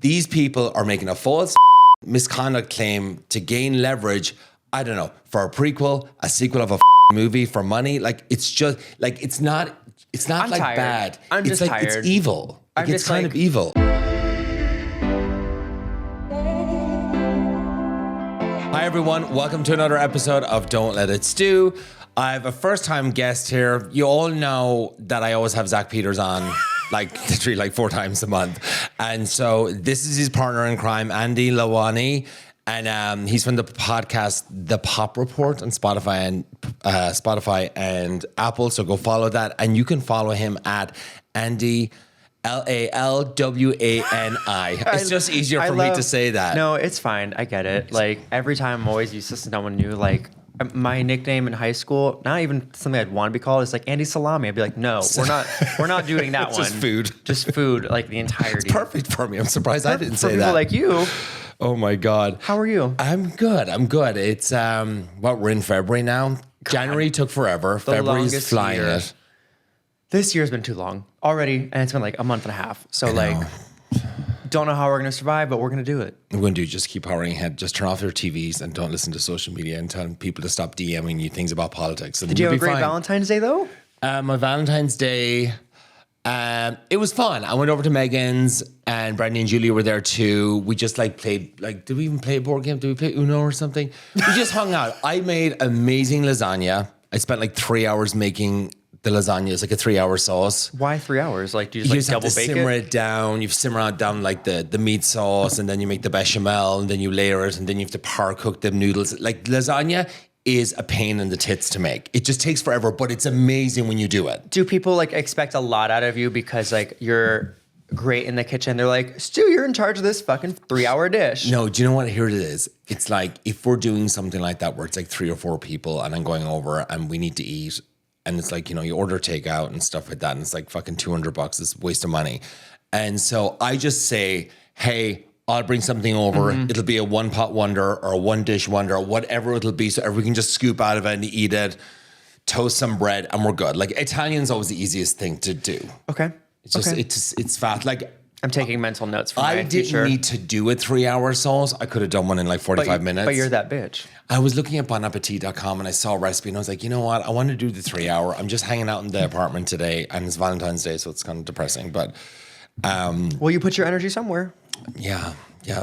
These people are making a false misconduct claim to gain leverage, I don't know, for a prequel, a sequel of a movie for money. Like, it's just like, it's not I'm like tired. bad. I'm it's just like, tired. It's evil. Like, it's kind of evil. Hi, everyone. Welcome to another episode of Don't Let It Stu. I have a first-time guest here. You all know that I always have Zach Peters on, literally 4 times a month. And so this is his partner in crime, Andy Lalwani. And he's from the podcast The Pop Report on Spotify and Apple. So go follow that. And you can follow him at Andy Lalwani. It's just easier for me to say that. No, it's fine. I get it. Like, every time I'm always used to someone new. Like, my nickname in high school, not even something I'd want to be called, is like Andy Salami. I'd be like, no, we're not doing that one. Just food, like the entirety. It's perfect for me. I'm surprised I didn't say for that. People like you. Oh my God. How are you? I'm good. It's we're in February now. God. January took forever. February's flying it. This year's been too long already, and it's been like a month and a half. So don't know how we're gonna survive, but we're gonna do it. We're gonna just keep powering ahead. Just turn off your TVs and don't listen to social media and telling people to stop DMing you things about politics. And did you have a great Valentine's Day though? My Valentine's Day, it was fun. I went over to Megan's and Brandy and Julie were there too. We just played, did we even play a board game? Did we play Uno or something? We just hung out. I made amazing lasagna. I spent 3 hours making the lasagna. It's like a 3-hour sauce. Why 3 hours? Do you just just double have to bake simmer it down. You simmer it down the meat sauce, and then you make the bechamel, and then you layer it, and then you have to par cook the noodles. Lasagna is a pain in the tits to make. It just takes forever, but it's amazing when you do it. Do people expect a lot out of you because you're great in the kitchen? They're like, Stu, you're in charge of this fucking 3-hour dish. No, do you know what? Here it is. It's if we're doing something like that where it's 3 or 4 people and I'm going over and we need to eat, and it's you order takeout and stuff like that, and it's fucking $200. It's a waste of money. And so I just say, hey, I'll bring something over. Mm-hmm. It'll be a one-pot wonder or a one-dish wonder or whatever it'll be, so everyone can just scoop out of it and eat it, toast some bread, and we're good. Italian's always the easiest thing to do. Okay. It's fast. I'm taking mental notes for my future. I didn't need to do a 3-hour sauce. I could have done one in 45 minutes. But you're that bitch. I was looking at bonappetit.com and I saw a recipe and I was like, you know what? I want to do the 3-hour. I'm just hanging out in the apartment today and it's Valentine's Day, so it's kind of depressing. But well, you put your energy somewhere. Yeah.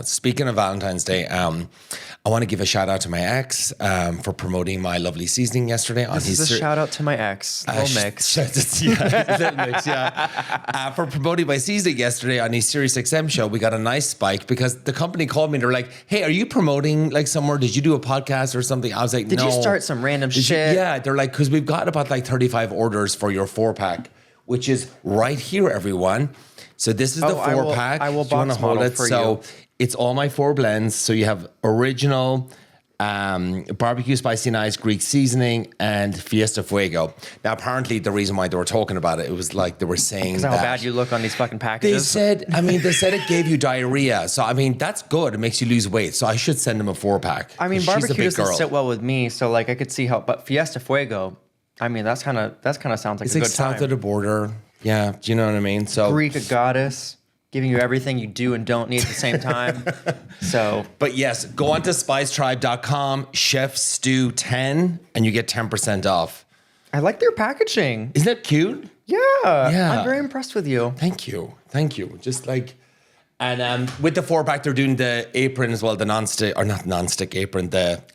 Speaking of Valentine's Day, I want to give a shout out to my ex for promoting my lovely seasoning yesterday. This is a shout out to my ex. Little mix. Little mix, yeah. For promoting my seasoning yesterday on his Sirius XM show, we got a nice spike because the company called me and they're like, hey, are you promoting somewhere? Did you do a podcast or something? I was like, no. Did you start some random shit? Yeah, they're like, because we've got about 35 orders for your 4-pack, which is right here, everyone. So this is the 4-pack. I will box model for you. It's all my 4 blends. So you have original, barbecue spicy nice Greek seasoning, and Fiesta Fuego. Now, apparently, the reason why they were talking about it, it was they were saying that. How bad you look on these fucking packages. They said it gave you diarrhea. So, that's good. It makes you lose weight. So I should send them a 4-pack. Barbecue doesn't sit well with me. So, I could see how, but Fiesta Fuego, that's kind of sounds like it's a good south time. of the border. Yeah. Do you know what I mean? So Greek goddess. Giving you everything you do and don't need at the same time. But yes, go on to SpiceTribe.com, Chef Stu 10, and you get 10% off. I like their packaging. Isn't that cute? Yeah. I'm very impressed with you. Thank you. Just and with the 4-pack, they're doing the apron as well, the non-stick, or not non-stick apron,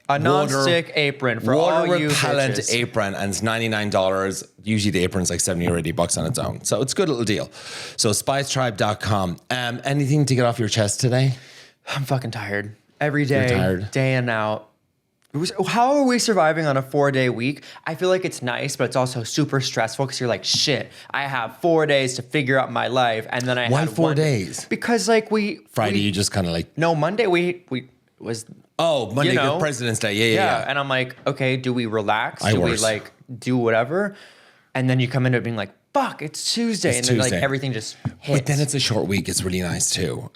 non-stick apron for all you repellent bitches. apron, and it's $99. Usually the apron's $70 or $80 on its own. So it's a good little deal. So SpiceTribe.com. Anything to get off your chest today? I'm fucking tired. Every day, You're tired. day in and out. How are we surviving on a 4-day week? I feel like it's nice, but it's also super stressful because you're like, shit, I have 4 days to figure out my life. And then Why 4 days? Because Friday, you just kind of No, Monday we was... Oh, Monday, good President's Day. Yeah. And I'm like, okay, do we relax? We do whatever? And then you come into it being like, fuck, it's Tuesday. It's then Tuesday. Everything just hits. But then it's a short week. It's really nice too.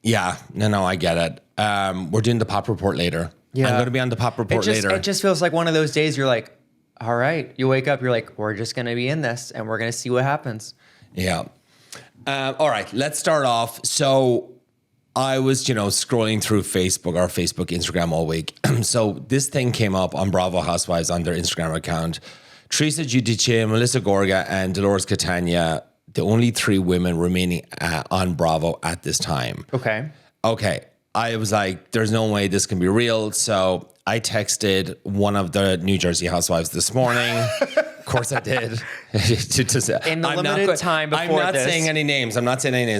Yeah, no, I get it. We're doing the Pop Report later. Yeah. I'm going to be on the Pop Report later. It just feels like one of those days you're like, all right, you wake up, you're like, we're just going to be in this and we're going to see what happens. Yeah. All right, let's start off. So I was, scrolling through Facebook, our Facebook, Instagram all week. So this thing came up on Bravo Housewives on their Instagram account. Teresa Giudice, Melissa Gorga, and Dolores Catania, the only 3 women remaining on Bravo at this time. Okay. I was like, there's no way this can be real. So I texted one of the New Jersey housewives this morning. Of course I did. In the limited time before this. I'm not saying any names.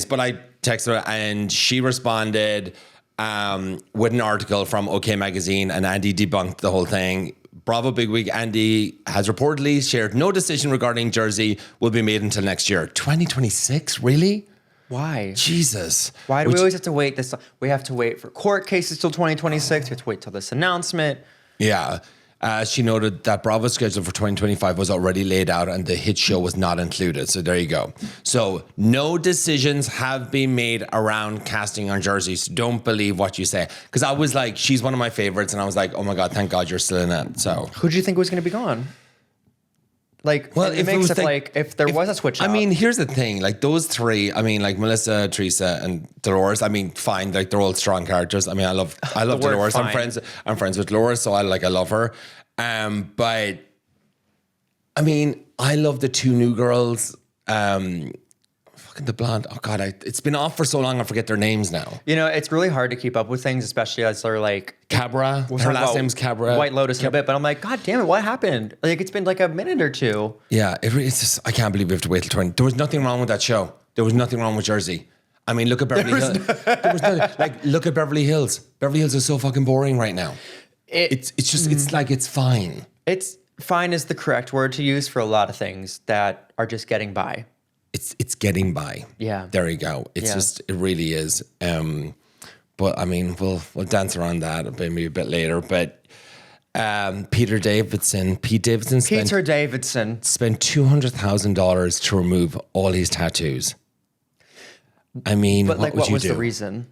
But I texted her and she responded with an article from OK Magazine, and Andy debunked the whole thing. Bravo Big Week, Andy has reportedly shared no decision regarding Jersey will be made until next year. 2026? Really? Why? Jesus. Why do we always have to wait this? We have to wait for court cases till 2026. We have to wait till this announcement. Yeah. She noted that Bravo's schedule for 2025 was already laid out and the hit show was not included. So there you go. So no decisions have been made around casting on Jersey. So don't believe what you say. Because I was like, she's one of my favorites. And I was like, oh my God, thank God you're still in it. So who do you think was going to be gone? Like, well, if there was a switch out. I mean, here's the thing. Like those 3, I mean, like Melissa, Teresa, and Dolores. I mean, fine. Like they're all strong characters. I mean, I love Dolores. I'm friends with Dolores, so I love her. But I mean, I love the 2 new girls. Fucking the blonde. Oh God, it's been off for so long. I forget their names now. It's really hard to keep up with things, especially as they're like Cabra. Her last name's Cabra. White Lotus in a bit, but I'm like, God damn it, what happened? Like it's been like a minute or 2. Yeah, it's just I can't believe we have to wait till 20. There was nothing wrong with that show. There was nothing wrong with Jersey. I mean, look at Beverly Hills. Look at Beverly Hills. Beverly Hills is so fucking boring right now. It's fine. It's fine is the correct word to use for a lot of things that are just getting by. It's getting by. Yeah. There you go. It really is. But I mean, we'll dance around that maybe a bit later. But Pete Davidson spent $200,000 to remove all his tattoos. I mean, but like, what was the reason?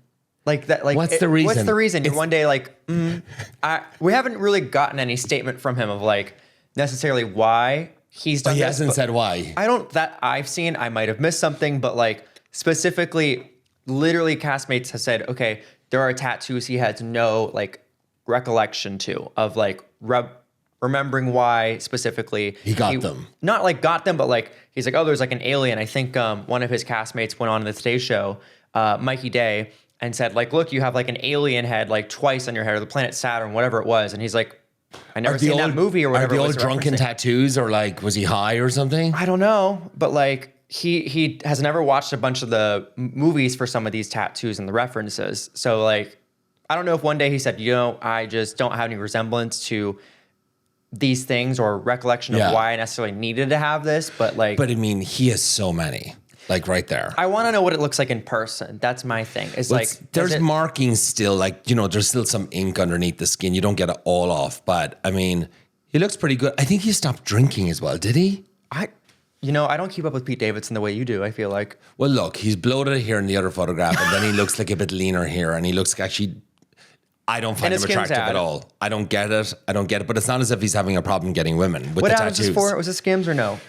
Like that, like what's the reason? What's the reason? You're one day like, we haven't really gotten any statement from him of like necessarily why he's done. He this, hasn't said why. That I've seen. I might have missed something, but like specifically, literally, castmates has said, okay, there are tattoos he has no like recollection to of like remembering why specifically he got them. Not like got them, but like he's like, oh, there's like an alien. I think one of his castmates went on the Today Show, Mikey Day, and said like, look, you have like an alien head like twice on your head, or the planet Saturn, whatever it was. And he's like, I never seen that movie or whatever. Are the old drunken tattoos, or like, was he high or something? I don't know, but like he has never watched a bunch of the movies for some of these tattoos and the references. So like, I don't know if one day he said, I just don't have any resemblance to these things or recollection of why I necessarily needed to have this, but like. But I mean, he has so many. Like right there. I want to know what it looks like in person. That's my thing. It's there's markings still, like, there's still some ink underneath the skin. You don't get it all off. But I mean, he looks pretty good. I think he stopped drinking as well. Did he? I don't keep up with Pete Davidson the way you do, I feel like. Well, look, he's bloated here in the other photograph, and then he looks like a bit leaner here, and he looks actually, I don't find him attractive at all. I don't get it. But it's not as if he's having a problem getting women with the tattoos. What ad was this for? Was it Skims or no?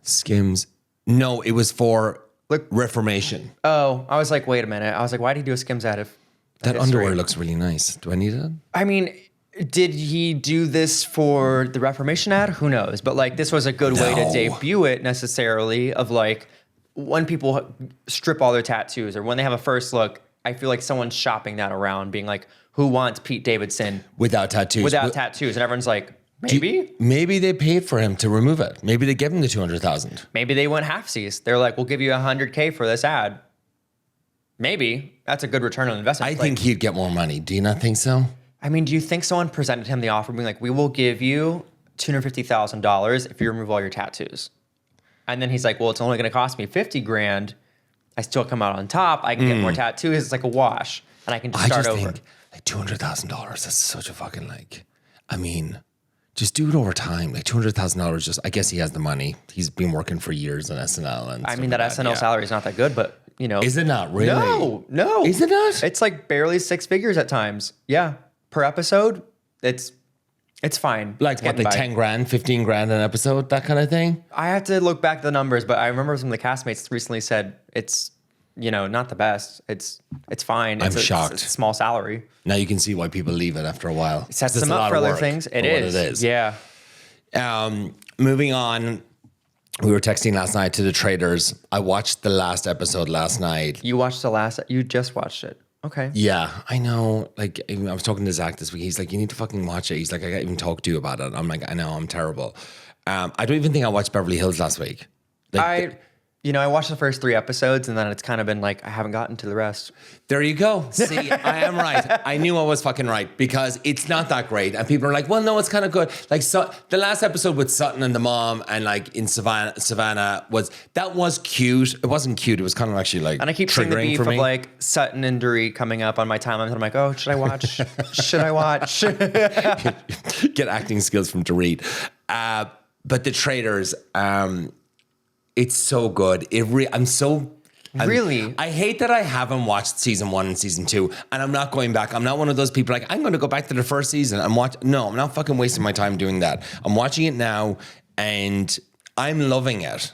Skims. No, it was for Reformation. Oh, I was like, wait a minute. I was like, why did he do a Skims ad if that underwear looks really nice? Do I need it? I mean, did he do this for the Reformation ad? Who knows? But like, this was a good way to debut it necessarily of like, when people strip all their tattoos or when they have a first look, I feel like someone's shopping that around being like, who wants Pete Davidson? Without tattoos. And everyone's like, maybe they paid for him to remove it. Maybe they gave him the 200,000. Maybe they went halfsies. They're like, we'll give you $100K for this ad. Maybe that's a good return on investment. I think he'd get more money. Do you not think so? I mean, do you think someone presented him the offer being like, we will give you $250,000 if you remove all your tattoos? And then he's like, well, it's only going to cost me $50,000. I still come out on top. I can get more tattoos. It's like a wash and I can just start over. Think, like $200,000. That's such a fucking just do it over time. Like $200,000. Just, I guess he has the money. He's been working for years on SNL, and I mean that SNL salary is not that good, but is it not really? No, is it not? It's like barely 6 figures at times. Yeah, per episode, it's It's fine. Like what, like 10 grand, 15 grand an episode, that kind of thing? I have to look back at the numbers, but I remember some of the castmates recently said it's, not the best. It's fine. I'm shocked. It's a small salary. Now you can see why people leave it after a while. It sets them up for other things. It is. Yeah. Moving on. We were texting last night to the Traitors. I watched the last episode last night. You just watched it. Okay. Yeah, I know. Like, I was talking to Zach this week. He's like, you need to fucking watch it. He's like, I can't even talk to you about it. I'm like, I know, I'm terrible. I don't even think I watched Beverly Hills last week. Like, I watched the first 3 episodes and then it's kind of been like, I haven't gotten to the rest. There you go. See, I am right. I knew I was fucking right because it's not that great. And people are like, well, no, it's kind of good. Like, so the last episode with Sutton and the mom and like in Savannah was cute. It wasn't cute. It was kind of actually like, and I keep seeing the beef of like Sutton and Dorit coming up on my timeline. And I'm like, oh, should I watch? Should I watch? Get acting skills from Dorit. But the Traitors, it's so good. I hate that I haven't watched season 1 and season 2, and I'm not going back. I'm not one of those people like, I'm going to go back to the first season and watch. No, I'm not fucking wasting my time doing that. I'm watching it now, and I'm loving it.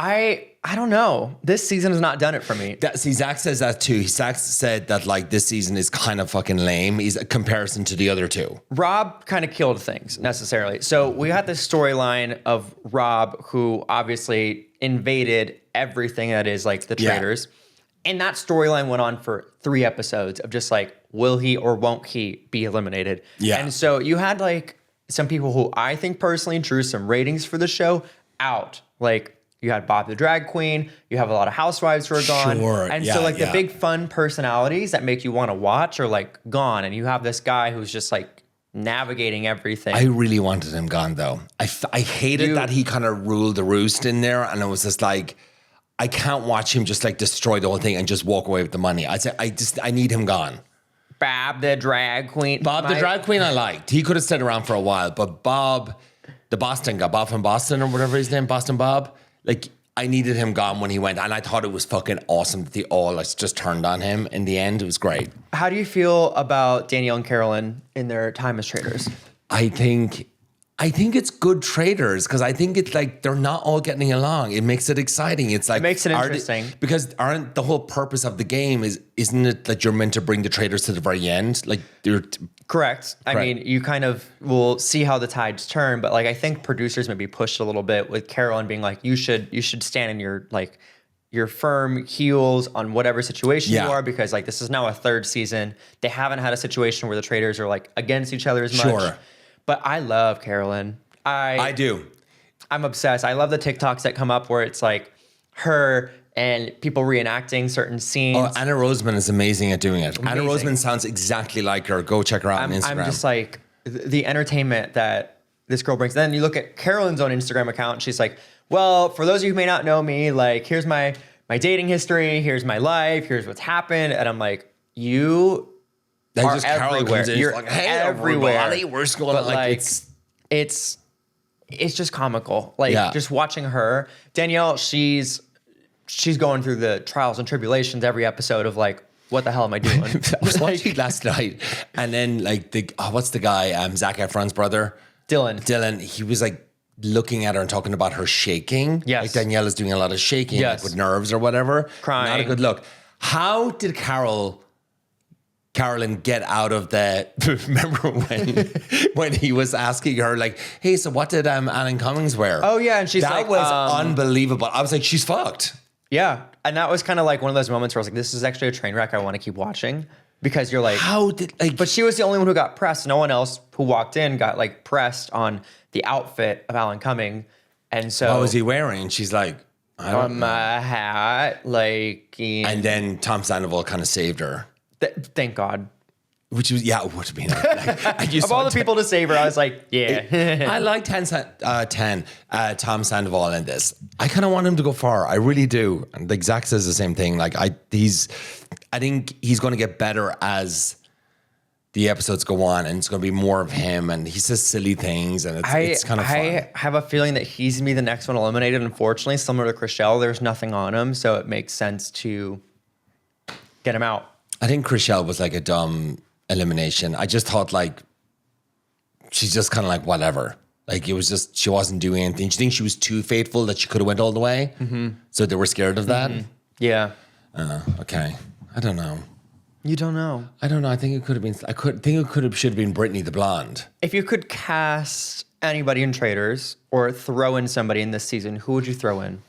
I don't know. This season has not done it for me. Zach says that too. Zach said that like this season is kind of fucking lame. He's a comparison to the other 2. Rob kind of killed things necessarily. So we had this storyline of Rob, who obviously invaded everything that is like the Traitors. Yeah. And that storyline went on for 3 episodes of just like, will he or won't he be eliminated? Yeah. And so you had like some people who I think personally drew some ratings for the show out. Like, you had Bob the Drag Queen. You have a lot of housewives who are gone. Sure. And so like the big fun personalities that make you want to watch are like gone. And you have this guy who's just like navigating everything. I really wanted him gone though. I hated that he kind of ruled the roost in there. And it was just like, I can't watch him just like destroy the whole thing and just walk away with the money. I need him gone. Bob the Drag Queen. The Drag Queen I liked. He could have stayed around for a while. But Bob, the Boston guy, Bob from Boston or whatever his name, Boston Bob. Like, I needed him gone when he went, and I thought it was fucking awesome that they all just turned on him. In the end, it was great. How do you feel about Danielle and Carolyn in their time as Traitors? I think it's good Traitors because I think it's like they're not all getting along. It makes it exciting. It's like it makes it interesting because aren't the whole purpose of the game isn't it that you're meant to bring the Traitors to the very end? Like you're correct. I mean, you kind of will see how the tides turn, but like I think producers maybe pushed a little bit with Carolyn being like, you should stand in your firm heels on whatever situation you are, because like this is now a 3rd season. They haven't had a situation where the Traitors are like against each other as much. Sure. But I love Carolyn. I do. I'm obsessed. I love the TikToks that come up where it's like her and people reenacting certain scenes. Oh, Anna Roseman is amazing at doing it. Amazing. Anna Roseman sounds exactly like her. Go check her out on Instagram. I'm just like, the entertainment that this girl brings. Then you look at Carolyn's own Instagram account and she's like, well, for those of you who may not know me, like here's my dating history, here's my life, here's what's happened. And I'm like, you are just everywhere. You're like, hey, everywhere. Everybody, we're going like it's just comical. Like just watching her. Danielle, she's going through the trials and tribulations every episode of like, what the hell am I doing? I was watching last night, and then like what's the guy? Zac Efron's brother, Dylan. He was like looking at her and talking about her shaking. Yes, like Danielle is doing a lot of shaking, like with nerves or whatever. Crying. Not a good look. How did Carolyn get out of the? Remember when he was asking her like, "Hey, so what did Alan Cummings wear?" Oh yeah, and she's that was unbelievable. I was like, she's fucked. Yeah, and that was kind of like one of those moments where I was like, this is actually a train wreck I want to keep watching, because you're like, how did like? But she was the only one who got pressed. No one else who walked in got like pressed on the outfit of Alan Cumming, and so what was he wearing? She's like, I don't know. A hat, like, and then Tom Sandoval kind of saved her. Thank God. Which was, it would have been. Of all the people to save her, I was like, yeah. I like Tom Sandoval in this. I kind of want him to go far. I really do. And like Zach says the same thing. Like I think he's going to get better as the episodes go on, and it's going to be more of him. And he says silly things, and it's kind of fun. I have a feeling that he's going to be the next one eliminated. Unfortunately, similar to Chriselle, there's nothing on him, so it makes sense to get him out. I think Chriselle was like a dumb elimination. I just thought like she's just kind of like, whatever. Like, it was just, she wasn't doing anything. Do you think she was too faithful that she could have went all the way? Mm-hmm. So they were scared of that? Mm-hmm. Yeah. Okay. I don't know. You don't know. I don't know. I think it could have been, should have been Brittany the blonde. If you could cast anybody in Traitors or throw in somebody in this season, who would you throw in?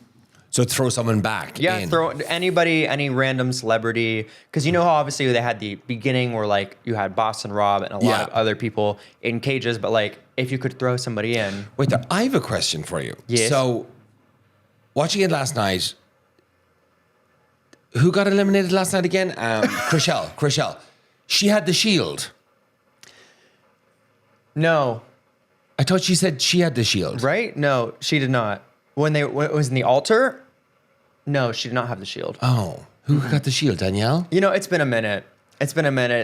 So throw someone back in. Throw anybody, any random celebrity. Because you know how obviously they had the beginning where like you had Boston Rob and a lot of other people in cages, but like if you could throw somebody in. Wait, I have a question for you. Yes. So watching it last night, who got eliminated last night again? Chrishell. She had the shield. No. I thought she said she had the shield. Right? No, she did not. When it was in the altar, no, she did not have the shield. Oh, who got the shield? Danielle? You know, it's been a minute.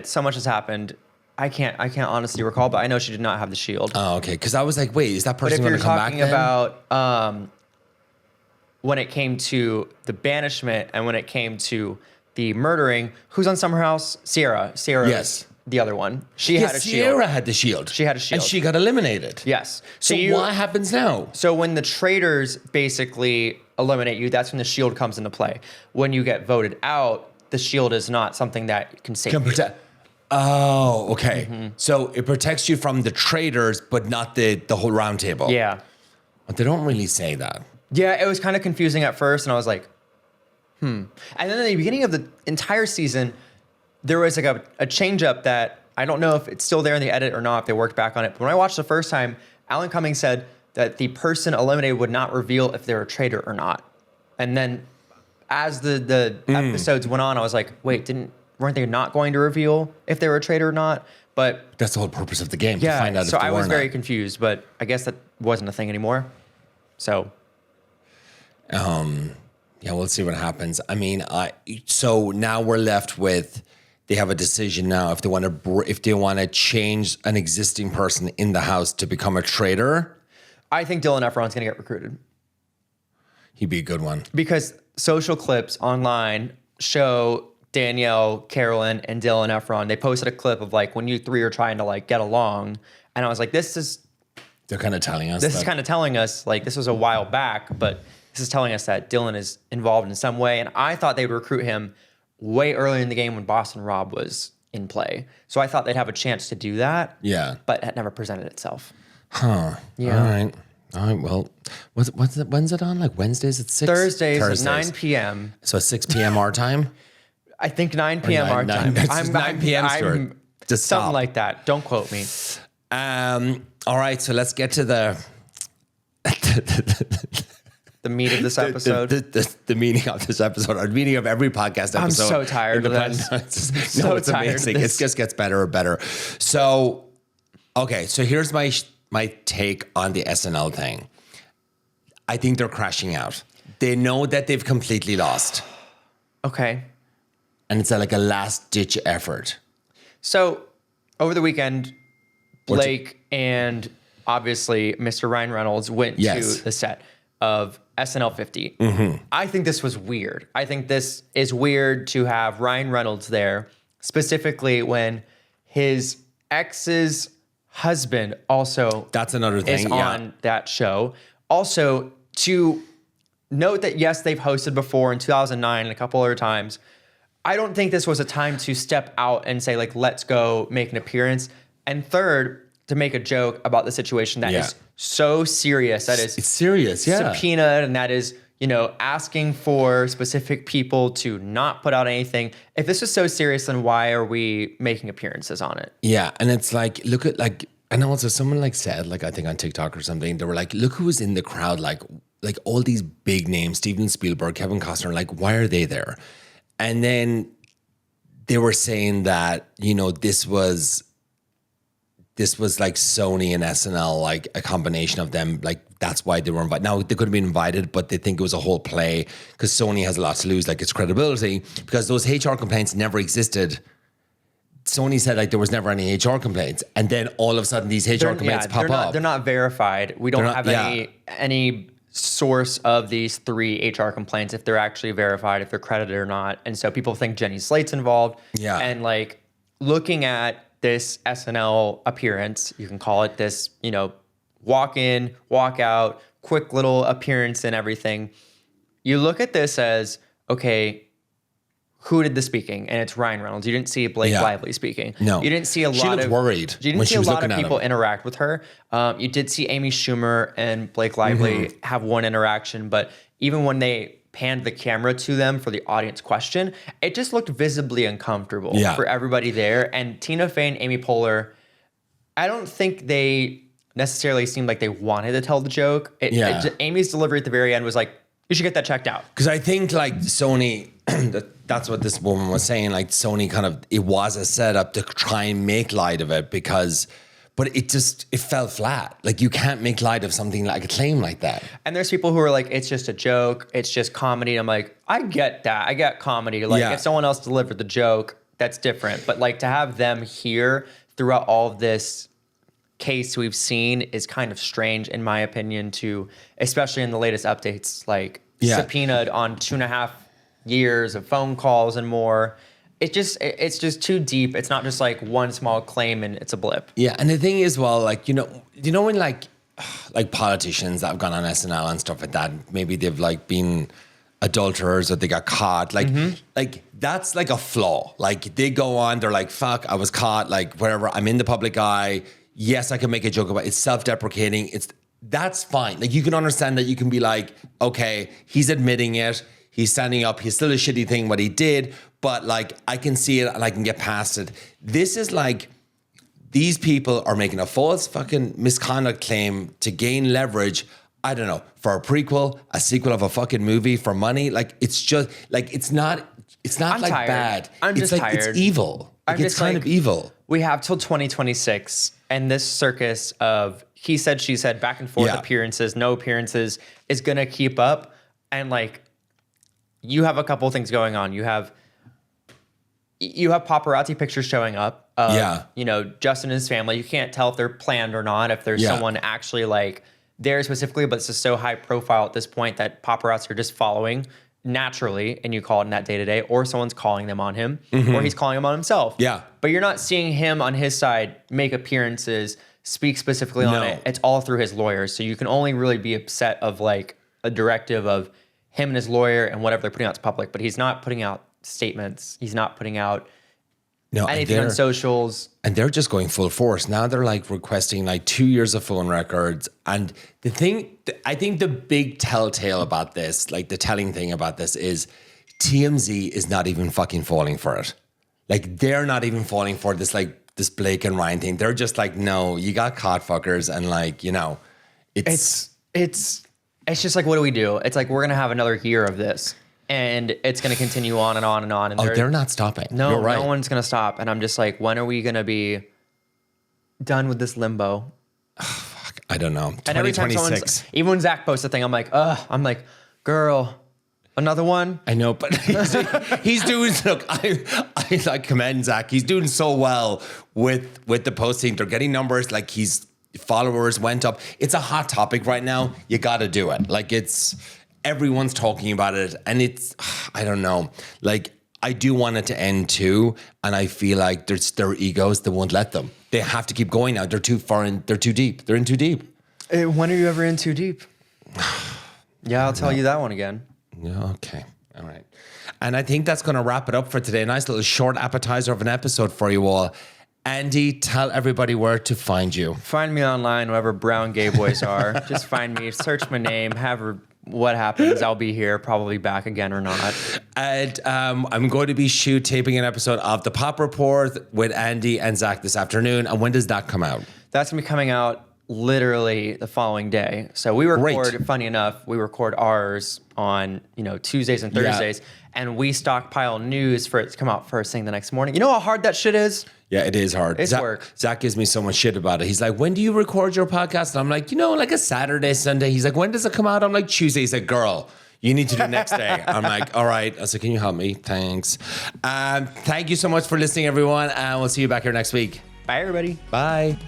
So much has happened. I can't honestly recall, but I know she did not have the shield. Oh, okay. Because I was like, wait, is that person going to come back then? But if you're talking about when it came to the banishment and when it came to the murdering, who's on Summer House? Sierra. Yes. The other one. She had a shield. Sierra had the shield. She had a shield. And she got eliminated. Yes. So what happens now? So when the traitors basically eliminate you, that's when the shield comes into play. When you get voted out, the shield is not something that can save you. Oh, okay. Mm-hmm. So it protects you from the traitors, but not the whole round table. Yeah. But they don't really say that. Yeah, it was kind of confusing at first, and I was like, And then at the beginning of the entire season, there was like a change up that I don't know if it's still there in the edit or not, if they worked back on it. But when I watched the first time, Alan Cummings said that the person eliminated would not reveal if they're a traitor or not. And then as the episodes went on, I was like, wait, weren't they not going to reveal if they were a traitor or not? But that's the whole purpose of the game, to find out if they were or not. So I was very confused, but I guess that wasn't a thing anymore. So yeah, we'll see what happens. I mean, so now we're left with, they have a decision now if they want to change an existing person in the house to become a traitor. I think Dylan Efron's going to get recruited. He'd be a good one. Because social clips online show Danielle, Carolyn, and Dylan Efron. They posted a clip of like when you three are trying to like get along, and I was like, they're kind of telling us. This is kind of telling us, like, this was a while back, but this is telling us that Dylan is involved in some way. And I thought they would recruit him way earlier in the game when Boston Rob was in play. So I thought they'd have a chance to do that. Yeah. But it never presented itself. Huh. Yeah. All right. Well, when's it on? Like Wednesdays at 6? Thursdays at 9 p.m. So 6 p.m. our time? I think 9 p.m. our time. It's 9 p.m. Stuart. Just stop. Something like that. Don't quote me. All right. So let's get to the meat of this episode. The meaning of this episode, or the meaning of every podcast episode. I'm so tired of this. It's amazing. It just gets better and better. So, okay. So here's my take on the SNL thing. I think they're crashing out. They know that they've completely lost. Okay. And it's like a last ditch effort. So over the weekend, Blake and obviously Mr. Ryan Reynolds went to the set of SNL 50. Mm-hmm. I think this was weird. I think this is weird to have Ryan Reynolds there, specifically when his ex's husband also that's another thing is on that show. Also, to note that, yes, they've hosted before in 2009 and a couple other times. I don't think this was a time to step out and say, like, let's go make an appearance. And third, to make a joke about the situation that is so serious. That is, it's serious, subpoenaed, and that is, asking for specific people to not put out anything. If this is so serious, then why are we making appearances on it? Yeah, and it's like, look at, like, and also someone like said, like, I think on TikTok or something, they were like, look who was in the crowd, like all these big names, Steven Spielberg, Kevin Costner, like, why are they there? And then they were saying that, this was like Sony and SNL, like a combination of them. Like, that's why they were invited. Now, they could have been invited, but they think it was a whole play because Sony has a lot to lose, like its credibility, because those HR complaints never existed. Sony said like there was never any HR complaints. And then all of a sudden these HR complaints pop up. They're not verified. We don't have any source of these 3 HR complaints, if they're actually verified, if they're credited or not. And so people think Jenny Slate's involved. Yeah. And like looking at this SNL appearance. You can call it this, walk in, walk out, quick little appearance and everything. You look at this as, okay, who did the speaking? And it's Ryan Reynolds. You didn't see Blake Lively speaking. No. You didn't see a lot of... She looked worried. You didn't see a lot of people interact with her. You did see Amy Schumer and Blake Lively have one interaction, but even when they panned the camera to them for the audience question, it just looked visibly uncomfortable for everybody there. And Tina Fey and Amy Poehler, I don't think they necessarily seemed like they wanted to tell the joke. Amy's delivery at the very end was like, you should get that checked out. Because I think like Sony, that's what this woman was saying. Like Sony it was a setup to try and make light of it but it fell flat. Like you can't make light of something like a claim like that. And there's people who are like, it's just a joke. It's just comedy. I'm like, I get that. I get comedy. Like if someone else delivered the joke, that's different. But like to have them here throughout all of this case we've seen is kind of strange in my opinion especially in the latest updates, like subpoenaed on 2.5 years of phone calls and more. It's just too deep. It's not just like one small claim and it's a blip. Yeah, and the thing is, well, like, when like politicians that have gone on SNL and stuff like that, maybe they've like been adulterers or they got caught, like that's like a flaw. Like they go on, they're like, fuck, I was caught, like wherever, I'm in the public eye. Yes, I can make a joke about it. It's self-deprecating. That's fine. Like you can understand that you can be like, okay, he's admitting it. He's standing up. He's still a shitty thing what he did, but like I can see it and I can get past it. This is like these people are making a false fucking misconduct claim to gain leverage. I don't know, for a prequel, a sequel of a fucking movie for money. Like it's just like it's not I'm like tired. bad. I'm just like, tired. It's evil. Like, it's kind of evil. We have till 2026, and this circus of he said, she said, back and forth appearances, no appearances is gonna keep up. And like, you have a couple things going on. You have paparazzi pictures showing up. Justin and his family. You can't tell if they're planned or not. If there's someone actually like there specifically, but it's just so high profile at this point that paparazzi are just following naturally, and you call it in that day-to-day, or someone's calling them on him, or he's calling them on himself. Yeah. But you're not seeing him on his side make appearances, speak specifically on it. It's all through his lawyers. So you can only really be upset of like a directive of him and his lawyer and whatever they're putting out to public, but he's not putting out statements. He's not putting out anything on socials. And they're just going full force. Now they're like requesting like 2 years of phone records. And the thing, I think the big telltale about this, like the telling thing about this is TMZ is not even fucking falling for it. Like they're not even falling for this, like this Blake and Ryan thing. They're just like, no, you got caught fuckers. And like, it's just like, what do we do? It's like, we're going to have another year of this. And it's going to continue on and on and on. And they're not stopping. No, You're right. No one's going to stop. And I'm just like, when are we going to be done with this limbo? Fuck, I don't know. And every time even when Zach posts a thing, I'm like, girl, another one? I know, but he's doing, look, I like commend Zach. He's doing so well with the posting. They're getting numbers, like his followers went up. It's a hot topic right now. You got to do it. Like everyone's talking about it, and I don't know. Like, I do want it to end too, and I feel like there's their egos that won't let them. They have to keep going now. They're too far in. They're too deep. They're in too deep. When are you ever in too deep? Yeah, I'll tell you that one again. Yeah, okay. All right. And I think that's going to wrap it up for today. A nice little short appetizer of an episode for you all. Andy, tell everybody where to find you. Find me online, wherever brown gay boys are. Just find me, search my name, what happens, I'll be here, probably back again or not. And I'm going to be taping an episode of The Pop Report with Andy and Zach this afternoon. And when does that come out? That's going to be coming out literally the following day. So we record, funny enough, we record ours on, Tuesdays and Thursdays. And we stockpile news for it to come out first thing the next morning. You know how hard that shit is? Yeah, it is hard. It's work. Zach gives me so much shit about it. He's like, when do you record your podcast? And I'm like, like a Saturday, Sunday. He's like, when does it come out? I'm like, Tuesday. He's like, girl, you need to do next day. I'm like, all right. I said, can you help me? Thanks. Thank you so much for listening, everyone. And we'll see you back here next week. Bye, everybody. Bye.